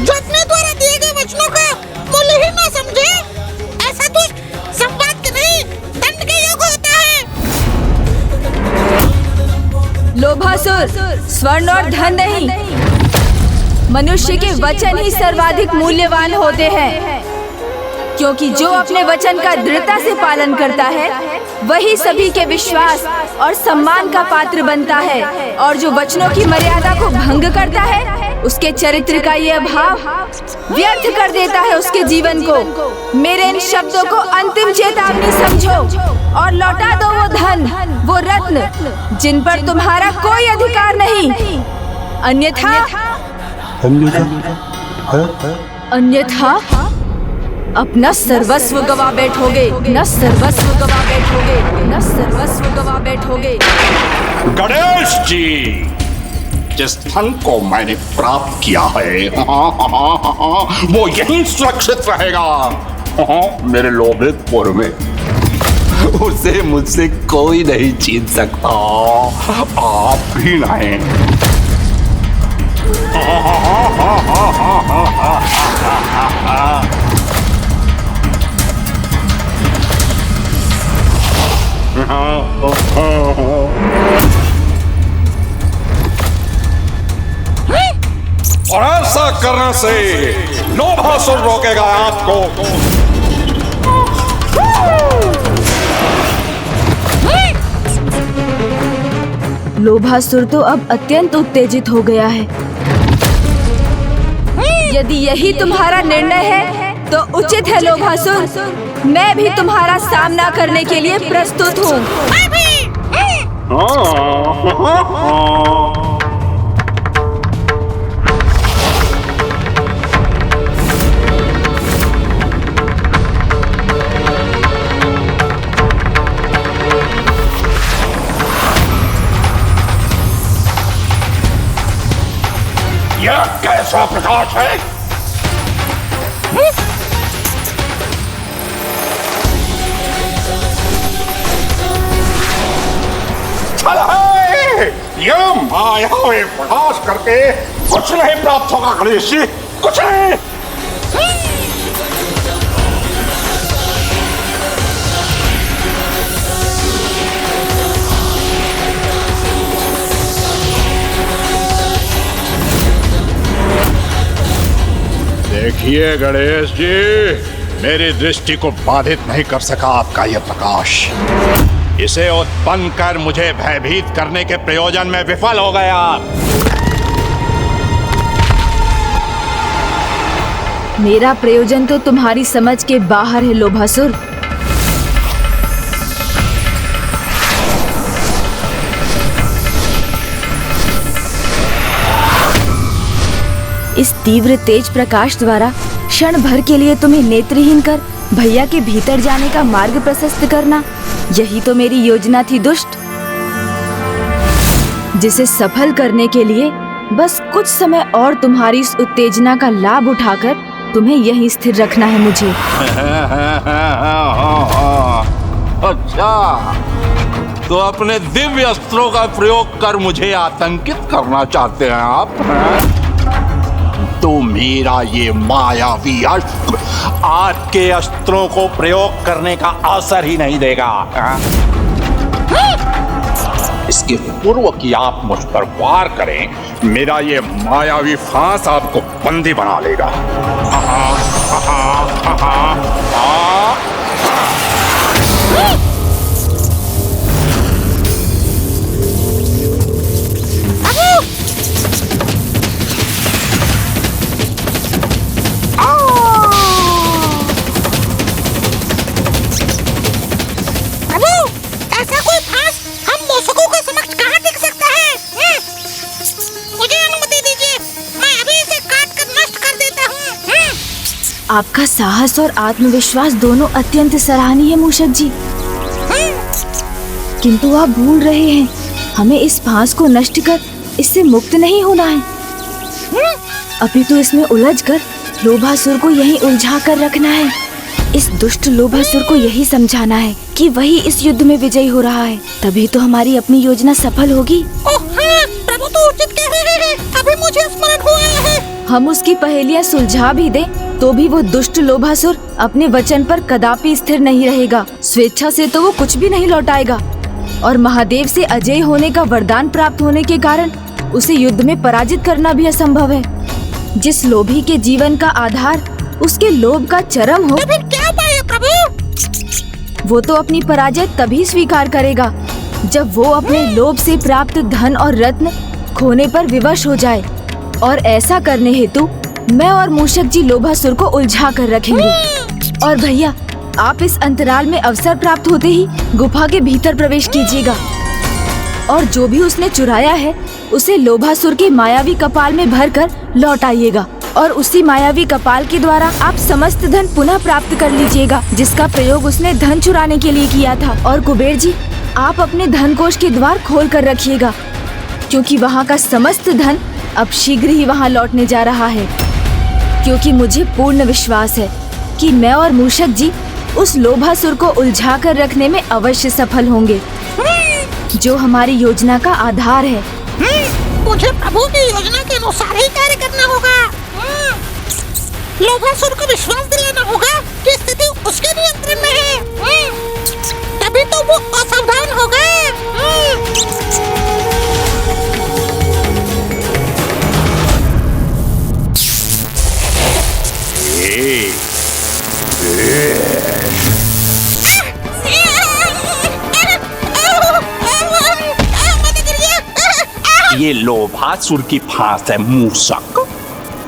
जो अपने द्वारा दिए गए वचनों का मूल्य ही ना समझे, ऐसा दुष्ट लोभासुर, स्वर्ण और धन नहीं, मनुष्य के वचन ही सर्वाधिक मूल्यवान होते हैं, क्योंकि जो अपने वचन का दृढ़ता से पालन करता है वही सभी के विश्वास और सम्मान का पात्र बनता है, और जो वचनों की मर्यादा को भंग करता है उसके चरित्र का यह भाव व्यर्थ कर देता है उसके जीवन को। मेरे इन शब्दों को अंतिम चेतावनी समझो और लौटा दो वो धन, वो रत्न जिन पर तुम्हारा कोई अधिकार नहीं, अन्यथा अपना सर्वस्व गवा बैठोगे, न सर्वस्व गवा बैठोगे, न सर्वस्व गवा बैठोगे। गणेश जी, जिस धन को मैंने प्राप्त किया है वो यहीं सुरक्षित रहेगा मेरे लोभितपुर में। उसे मुझसे कोई नहीं छीन सकता, आप भी नहीं। और ऐसा करने से लोभासुर रोकेगा आपको। लोभासुर तो अब अत्यंत उत्तेजित हो गया है। यदि यही तुम्हारा निर्णय है तो उचित है लोभासुर, मैं भी तुम्हारा सामना करने के लिए प्रस्तुत हूँ। यह कैसा प्रकाश है? यह मायावी प्रकाश करके कुछ नहीं प्राप्त होगा गणेश जी, कुछ नहीं। देखिए गणेश जी, मेरी दृष्टि को बाधित नहीं कर सका आपका यह प्रकाश। इसे उत्पन्न कर मुझे भयभीत करने के प्रयोजन में विफल हो गए आप। मेरा प्रयोजन तो तुम्हारी समझ के बाहर है लोभासुर। इस तीव्र तेज प्रकाश द्वारा क्षण भर के लिए तुम्हें नेत्रहीन कर भैया के भीतर जाने का मार्ग प्रशस्त करना, यही तो मेरी योजना थी दुष्ट, जिसे सफल करने के लिए बस कुछ समय और तुम्हारी इस उत्तेजना का लाभ उठाकर तुम्हें यहीं स्थिर रखना है मुझे। अच्छा, तो अपने दिव्य अस्त्रों का प्रयोग कर मुझे आतंकित करना चाहते हैं आप? तो मेरा ये मायावी अस्त्र आपके अस्त्रों को प्रयोग करने का अवसर ही नहीं देगा। इसके पूर्व कि आप मुझ पर वार करें, मेरा ये मायावी फांस आपको बंदी बना लेगा। आपका साहस और आत्मविश्वास दोनों अत्यंत सराहनीय है मूषक जी, किंतु आप भूल रहे हैं, हमें इस फांस को नष्ट कर इससे मुक्त नहीं होना है, अपितु इसमें उलझकर लोभासुर को यहीं उलझा कर रखना है। इस दुष्ट लोभासुर को यही समझाना है कि वही इस युद्ध में विजयी हो रहा है, तभी तो हमारी अपनी योजना सफल होगी। प्रभु तो उचित कह रहे हैं, अभी मुझे स्मरण हुआ है। हम उसकी पहेलियां सुलझा भी दें तो भी वो दुष्ट लोभासुर अपने वचन पर कदापि स्थिर नहीं रहेगा। स्वेच्छा से तो वो कुछ भी नहीं लौटाएगा। और महादेव से अजय होने का वरदान प्राप्त होने के कारण उसे युद्ध में पराजित करना भी असंभव है। जिस लोभी के जीवन का आधार उसके लोभ का चरम हो, तो फिर क्या उपाय है प्रभु? वो तो अपनी पराजय तभी स्वीकार करेगा जब वो अपने लोभ से प्राप्त धन और रत्न खोने पर विवश हो जाए। और ऐसा करने हेतु मैं और मूषक जी लोभासुर को उलझा कर रखेंगे। और भैया, आप इस अंतराल में अवसर प्राप्त होते ही गुफा के भीतर प्रवेश कीजिएगा और जो भी उसने चुराया है उसे लोभासुर के मायावी कपाल में भरकर लौट आइएगा। और उसी मायावी कपाल के द्वारा आप समस्त धन पुनः प्राप्त कर लीजिएगा जिसका प्रयोग उसने धन चुराने के लिए किया था। और कुबेर जी, आप अपने धन कोष के द्वार खोल कर रखिएगा क्योंकि वहाँ का समस्त धन अब शीघ्र ही वहाँ लौटने जा रहा है। क्योंकि मुझे पूर्ण विश्वास है कि मैं और मूषक जी उस लोभासुर को उलझा कर रखने में अवश्य सफल होंगे, जो हमारी योजना का आधार है। मुझे प्रभु की योजना के अनुसार ही कार्य करना होगा। लोभासुर को विश्वास दिलाना होगा कि स्थिति उसके नियंत्रण में है, तभी तो वो असावधान होगा। ये लोभासुर की फांस है मूषक,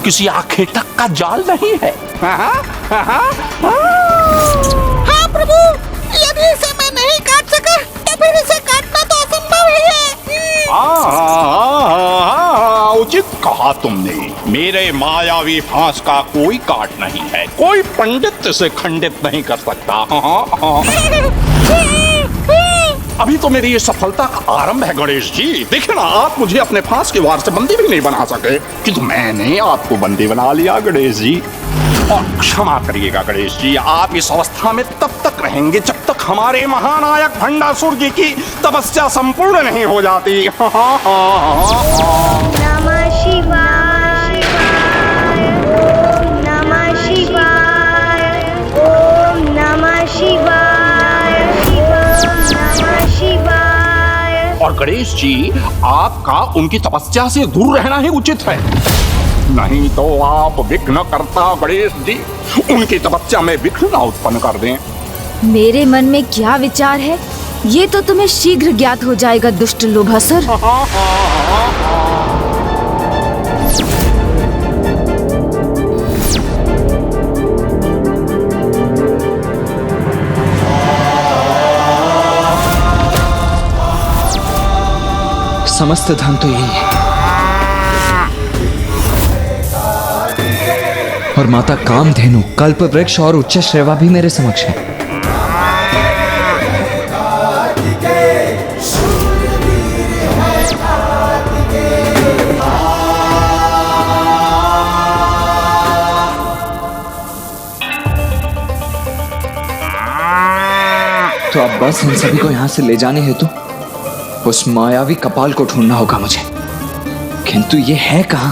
किसी आखे तक का जाल नहीं है। हाँ प्रभु, यदि इसे मैं नहीं काट सका तो फिर इसे काटना तो असंभव ही है। उचित कहा तुमने। मेरे मायावी फांस का कोई काट नहीं है, कोई पंडित इसे खंडित नहीं कर सकता। अभी तो मेरी ये सफलता का आरंभ है गणेश जी। देखिए ना, आप मुझे अपने फांस के वार से बंदी भी नहीं बना सके, किंतु मैंने आपको बंदी बना लिया गणेश जी। और क्षमा करिएगा गणेश जी, आप इस अवस्था में तब तक रहेंगे जब तक हमारे महानायक भंडासुर जी की तपस्या संपूर्ण नहीं हो जाती। नमः शिवाय, नमः शिवाय, ओम नमः शिवाय, नमः शिवाय। और गणेश जी, आपका उनकी तपस्या से दूर रहना ही उचित है, नहीं तो आप विघ्न करता गणेश जी उनकी तपस्या में विघ्न न उत्पन्न कर दें। मेरे मन में क्या विचार है ये तो तुम्हें शीघ्र ज्ञात हो जाएगा दुष्ट लोभासुर। समस्त धन तो यही है और माता कामधेनु, कल्प वृक्ष और उच्च श्रेवा भी मेरे समक्ष है। तो अब बस इन सभी को यहां से ले जाने हेतु उस मायावी कपाल को ढूंढना होगा मुझे, किंतु ये है कहां?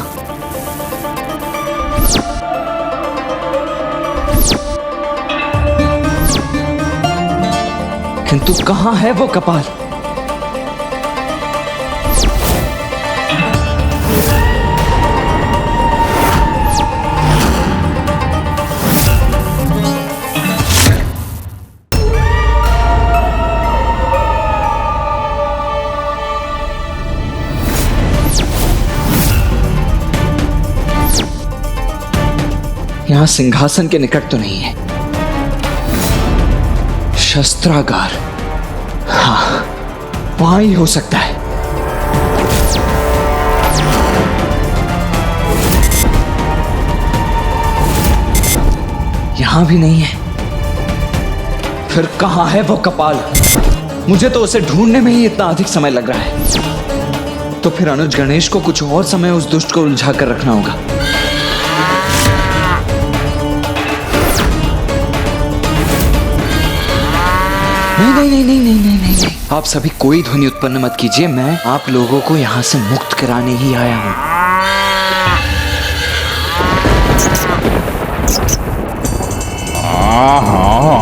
किंतु कहां है वो कपाल? यहां सिंहासन के निकट तो नहीं है। शस्त्रागार, हाँ, वहां ही हो सकता है। यहां भी नहीं है। फिर कहां है वो कपाल? मुझे तो उसे ढूंढने में ही इतना अधिक समय लग रहा है। तो फिर अनुज गणेश को कुछ और समय उस दुष्ट को उलझा कर रखना होगा। नहीं, आप सभी कोई ध्वनि उत्पन्न मत कीजिए। मैं आप लोगों को यहाँ से मुक्त कराने ही आया हूँ।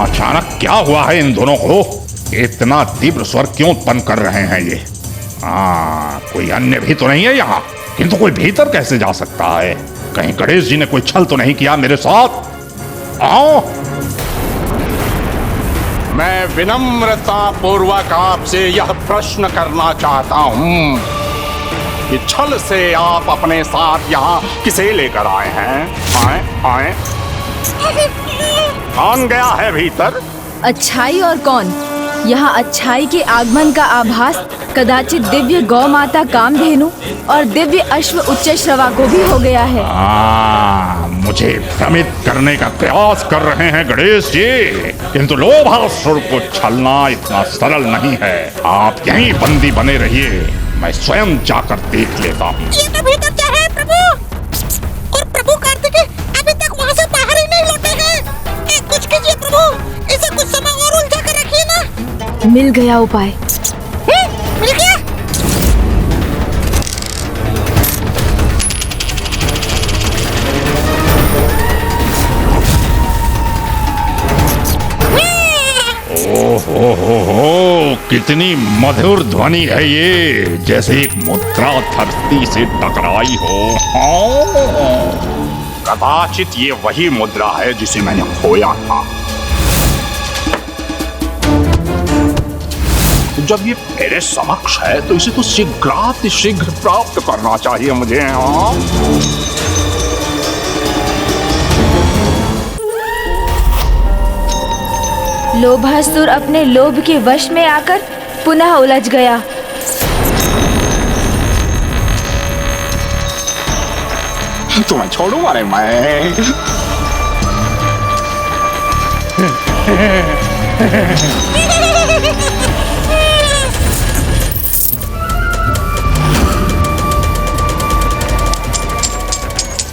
अचानक क्या हुआ है इन दोनों को? इतना तीव्र स्वर क्यों उत्पन्न कर रहे हैं ये? कोई अन्य भी तो नहीं है यहाँ, किंतु कोई भीतर कैसे जा सकता है? कहीं गणेश जी ने कोई छल तो नहीं किया मेरे साथ? आओ, मैं विनम्रता पूर्वक आपसे यह प्रश्न करना चाहता हूं कि छल से आप अपने साथ यहाँ किसे लेकर आए हैं? आए कौन गया है भीतर? अच्छाई और कौन? यहाँ अच्छाई के आगमन का आभास कदाचित दिव्य गौ माता कामधेनु और दिव्य अश्व उच्च श्रवा को भी हो गया है। मुझे भ्रमित करने का प्रयास कर रहे हैं गणेश जी, किंतु लोभासुर को छलना इतना सरल नहीं है। आप यहीं बंदी बने रहिए, मैं स्वयं जाकर देख लेता हूँ। ये तो भीतर क्या है प्रभु? और प्रभु कार्तिकेय अभी तक वहाँ से बाहर ही नहीं लौटे हैं। कुछ कीजिए प्रभु, इसे कुछ समय और उलझा कर रखिए ना। मिल गया उपाय। मिल गया? ओहो, कितनी मधुर ध्वनि है ये, जैसे एक मुद्रा धरती से टकराई हो। कदाचित ये वही मुद्रा है जिसे मैंने खोया था। जब ये मेरे समक्ष है तो इसे तो शीघ्र प्राप्त करना चाहिए मुझे। लोभासुर अपने लोभ के वश में आकर पुनः उलझ गया। तुम्हें छोड़ूंगा रे मैं।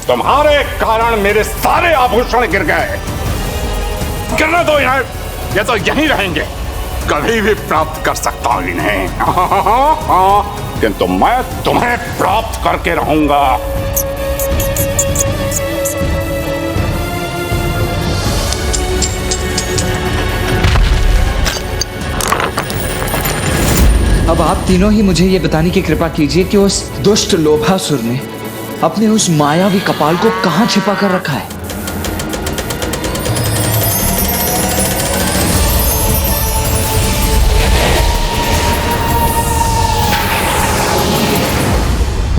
तुम्हारे कारण मेरे सारे आभूषण गिर गए। गिरने दो इन्हें, ये तो यहीं रहेंगे, कभी भी प्राप्त कर सकता हूं इन्हें। किंतु मैं तुम्हें प्राप्त करके रहूंगा। अब आप तीनों ही मुझे ये बताने की कृपा कीजिए कि उस दुष्ट लोभासुर ने अपने उस मायावी कपाल को कहां छिपा कर रखा है।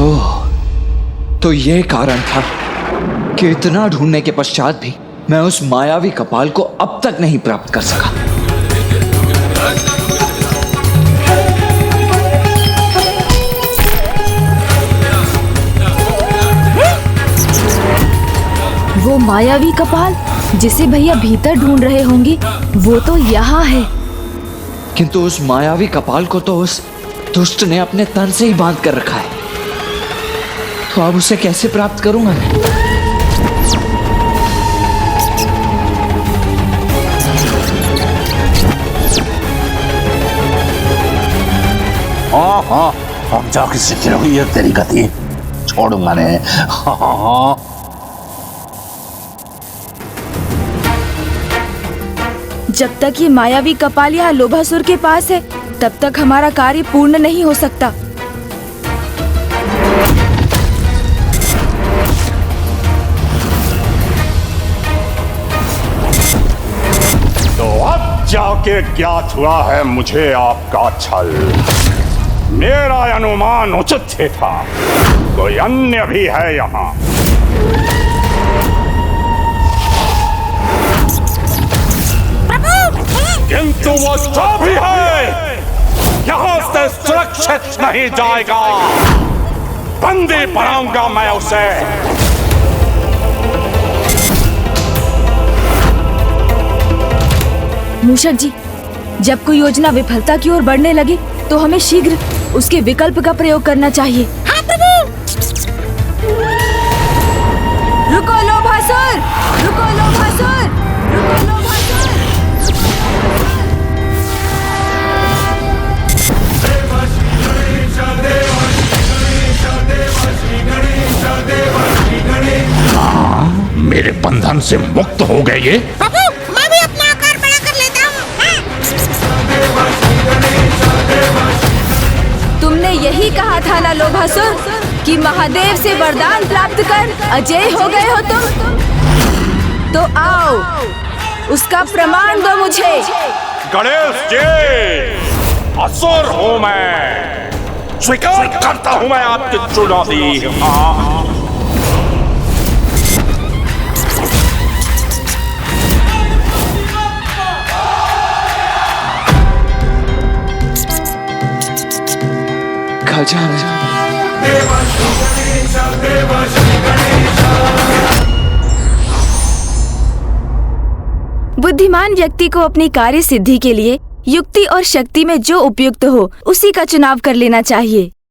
ओह, तो ये कारण था कि इतना ढूंढने के पश्चात भी मैं उस मायावी कपाल को अब तक नहीं प्राप्त कर सका। वो मायावी कपाल जिसे भैया भीतर ढूंढ रहे होंगे, वो तो यहाँ है। किंतु उस मायावी कपाल को तो उस दुष्ट ने अपने तन से ही बांध कर रखा है, तो अब उसे कैसे प्राप्त करूंगा मैं? हाँ, हम जाके सीख रही है तेरी गति, छोड़ूंगा नहीं। हाँ। जब तक ये मायावी कपाल यहाँ लोभासुर के पास है, तब तक हमारा कार्य पूर्ण नहीं हो सकता। तो अब जाके ज्ञात हुआ है मुझे आपका छल। मेरा अनुमान उचित ही था, कोई अन्य भी है यहाँ। किंतु वो जो भी है यहाँ से सुरक्षित नहीं जाएगा। बंदी बनाऊंगा मैं उसे। मूषक जी, जब कोई योजना विफलता की ओर बढ़ने लगे तो हमें शीघ्र उसके विकल्प का प्रयोग करना चाहिए। हाँ प्रभु। रुको लोभासुर, रुको लोभासुर, रुको लोभासुर। मेरे बंधन से मुक्त हो गए ये। प्रभु, मैं भी अपना आकार बड़ा कर लेता हूँ। कहा था ना लोभासुर कि महादेव से वरदान प्राप्त कर अजय हो गए हो तुम? तो आओ, उसका प्रमाण दो मुझे। गणेश जी, असुर हूं मैं, स्वीकार करता हूं मैं आपकी चुनौती। बुद्धिमान व्यक्ति को अपनी कार्य सिद्धि के लिए युक्ति और शक्ति में जो उपयुक्त हो उसी का चुनाव कर लेना चाहिए।